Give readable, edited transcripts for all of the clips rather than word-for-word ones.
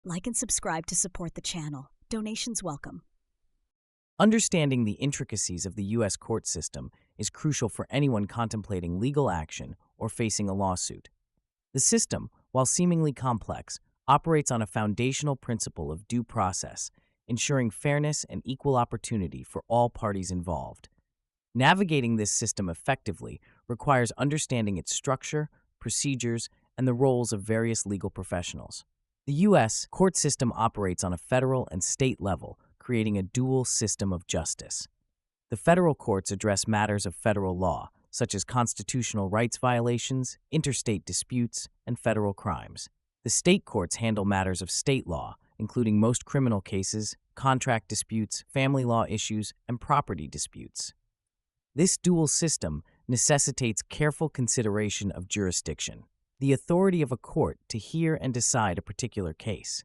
Like and subscribe to support the channel. Donations welcome. Understanding the intricacies of the U.S. court system is crucial for anyone contemplating legal action or facing a lawsuit. The system, while seemingly complex, operates on a foundational principle of due process, ensuring fairness and equal opportunity for all parties involved. Navigating this system effectively requires understanding its structure, procedures, and the roles of various legal professionals. The U.S. court system operates on a federal and state level, creating a dual system of justice. The federal courts address matters of federal law, such as constitutional rights violations, interstate disputes, and federal crimes. The state courts handle matters of state law, including most criminal cases, contract disputes, family law issues, and property disputes. This dual system necessitates careful consideration of jurisdiction, the authority of a court to hear and decide a particular case.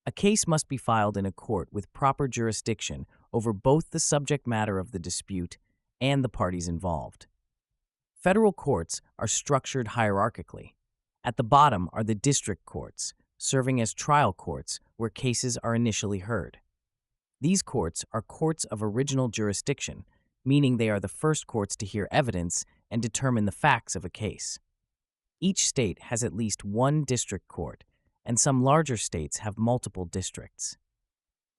A case must be filed in a court with proper jurisdiction over both the subject matter of the dispute and the parties involved. Federal courts are structured hierarchically. At the bottom are the district courts, serving as trial courts where cases are initially heard. These courts are courts of original jurisdiction, meaning they are the first courts to hear evidence and determine the facts of a case. Each state has at least one district court, and some larger states have multiple districts.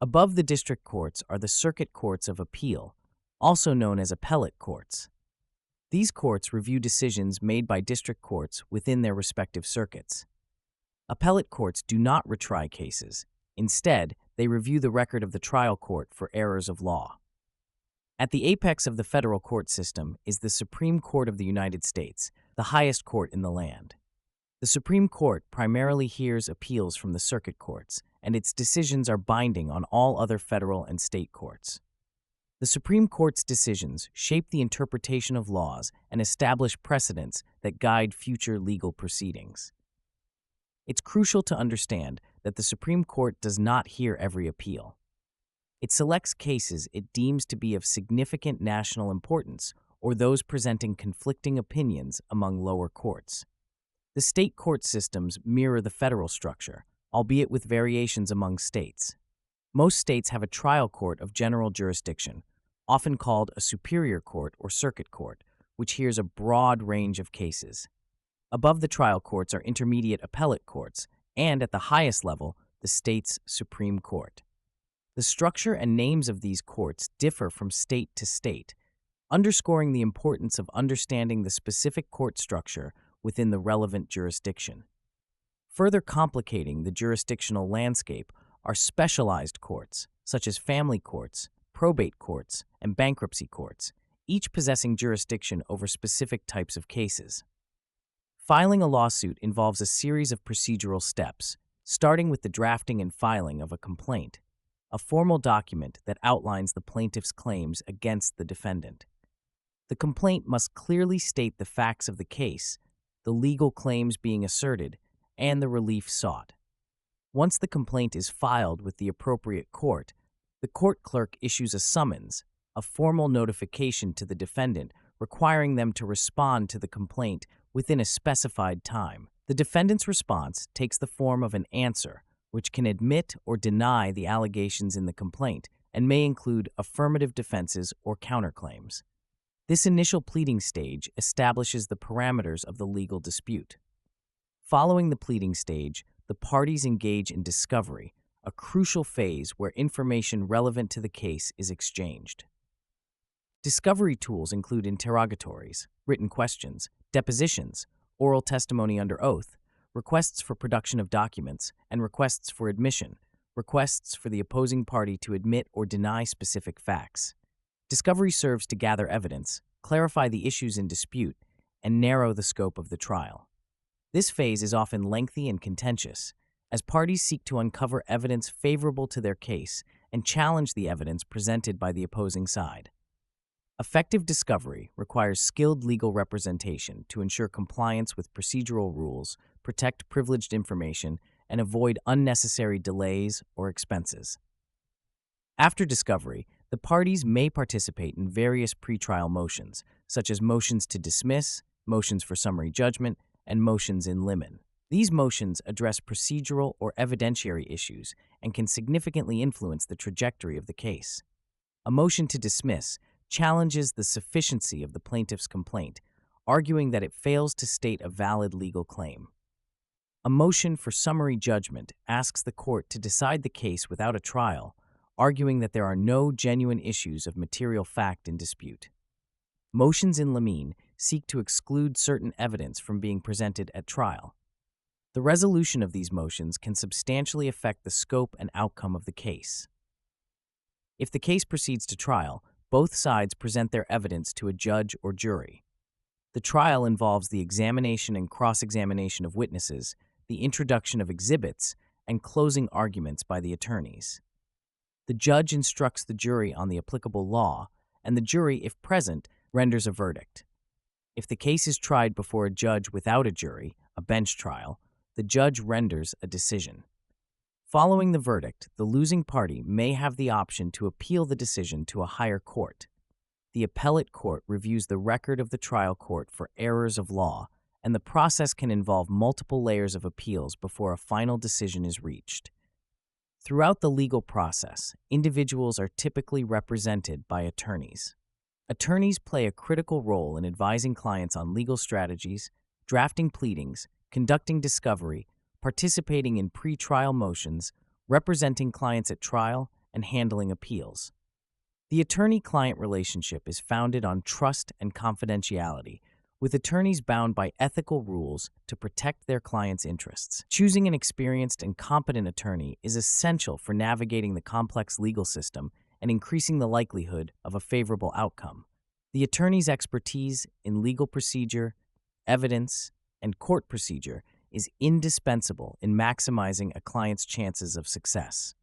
Above the district courts are the circuit courts of appeal, also known as appellate courts. These courts review decisions made by district courts within their respective circuits. Appellate courts do not retry cases. Instead, they review the record of the trial court for errors of law. At the apex of the federal court system is the Supreme Court of the United States, the highest court in the land. The Supreme Court primarily hears appeals from the circuit courts, and its decisions are binding on all other federal and state courts. The Supreme Court's decisions shape the interpretation of laws and establish precedents that guide future legal proceedings. It's crucial to understand that the Supreme Court does not hear every appeal. It selects cases it deems to be of significant national importance or those presenting conflicting opinions among lower courts. The state court systems mirror the federal structure, albeit with variations among states. Most states have a trial court of general jurisdiction, often called a superior court or circuit court, which hears a broad range of cases. Above the trial courts are intermediate appellate courts, and at the highest level, the state's Supreme Court. The structure and names of these courts differ from state to state, underscoring the importance of understanding the specific court structure within the relevant jurisdiction. Further complicating the jurisdictional landscape are specialized courts, such as family courts, probate courts, and bankruptcy courts, each possessing jurisdiction over specific types of cases. Filing a lawsuit involves a series of procedural steps, starting with the drafting and filing of a complaint, a formal document that outlines the plaintiff's claims against the defendant. The complaint must clearly state the facts of the case, the legal claims being asserted, and the relief sought. Once the complaint is filed with the appropriate court, the court clerk issues a summons, a formal notification to the defendant requiring them to respond to the complaint within a specified time. The defendant's response takes the form of an answer, which can admit or deny the allegations in the complaint and may include affirmative defenses or counterclaims. This initial pleading stage establishes the parameters of the legal dispute. Following the pleading stage, the parties engage in discovery, a crucial phase where information relevant to the case is exchanged. Discovery tools include interrogatories, written questions, depositions, oral testimony under oath, requests for production of documents, and requests for admission, requests for the opposing party to admit or deny specific facts. Discovery serves to gather evidence, clarify the issues in dispute, and narrow the scope of the trial. This phase is often lengthy and contentious, as parties seek to uncover evidence favorable to their case and challenge the evidence presented by the opposing side. Effective discovery requires skilled legal representation to ensure compliance with procedural rules, protect privileged information, and avoid unnecessary delays or expenses. After discovery, the parties may participate in various pretrial motions, such as motions to dismiss, motions for summary judgment, and motions in limine. These motions address procedural or evidentiary issues and can significantly influence the trajectory of the case. A motion to dismiss challenges the sufficiency of the plaintiff's complaint, arguing that it fails to state a valid legal claim. A motion for summary judgment asks the court to decide the case without a trial, arguing that there are no genuine issues of material fact in dispute. Motions in limine seek to exclude certain evidence from being presented at trial. The resolution of these motions can substantially affect the scope and outcome of the case. If the case proceeds to trial, both sides present their evidence to a judge or jury. The trial involves the examination and cross-examination of witnesses, the introduction of exhibits, and closing arguments by the attorneys. The judge instructs the jury on the applicable law, and the jury, if present, renders a verdict. If the case is tried before a judge without a jury, a bench trial, the judge renders a decision. Following the verdict, the losing party may have the option to appeal the decision to a higher court. The appellate court reviews the record of the trial court for errors of law, and the process can involve multiple layers of appeals before a final decision is reached. Throughout the legal process, individuals are typically represented by attorneys. Attorneys play a critical role in advising clients on legal strategies, drafting pleadings, conducting discovery, participating in pre-trial motions, representing clients at trial, and handling appeals. The attorney-client relationship is founded on trust and confidentiality, with attorneys bound by ethical rules to protect their clients' interests. Choosing an experienced and competent attorney is essential for navigating the complex legal system and increasing the likelihood of a favorable outcome. The attorney's expertise in legal procedure, evidence, and court procedure is indispensable in maximizing a client's chances of success.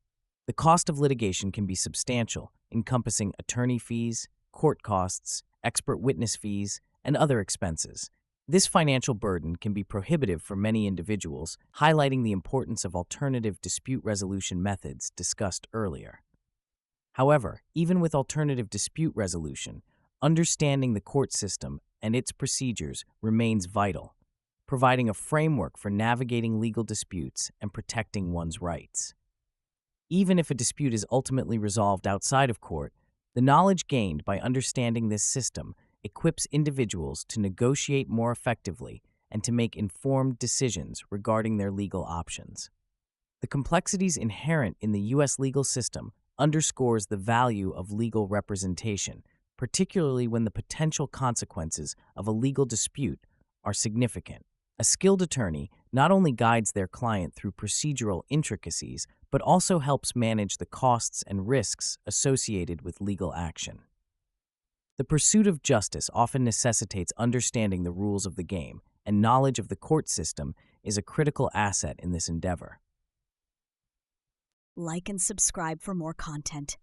The cost of litigation can be substantial, encompassing attorney fees, court costs, expert witness fees, and other expenses. This financial burden can be prohibitive for many individuals, highlighting the importance of alternative dispute resolution methods discussed earlier. However, even with alternative dispute resolution, understanding the court system and its procedures remains vital, providing a framework for navigating legal disputes and protecting one's rights. Even if a dispute is ultimately resolved outside of court, the knowledge gained by understanding this system equips individuals to negotiate more effectively and to make informed decisions regarding their legal options. The complexities inherent in the U.S. legal system underscores the value of legal representation, particularly when the potential consequences of a legal dispute are significant. A skilled attorney not only guides their client through procedural intricacies, but also helps manage the costs and risks associated with legal action. The pursuit of justice often necessitates understanding the rules of the game, and knowledge of the court system is a critical asset in this endeavor. Like and subscribe for more content.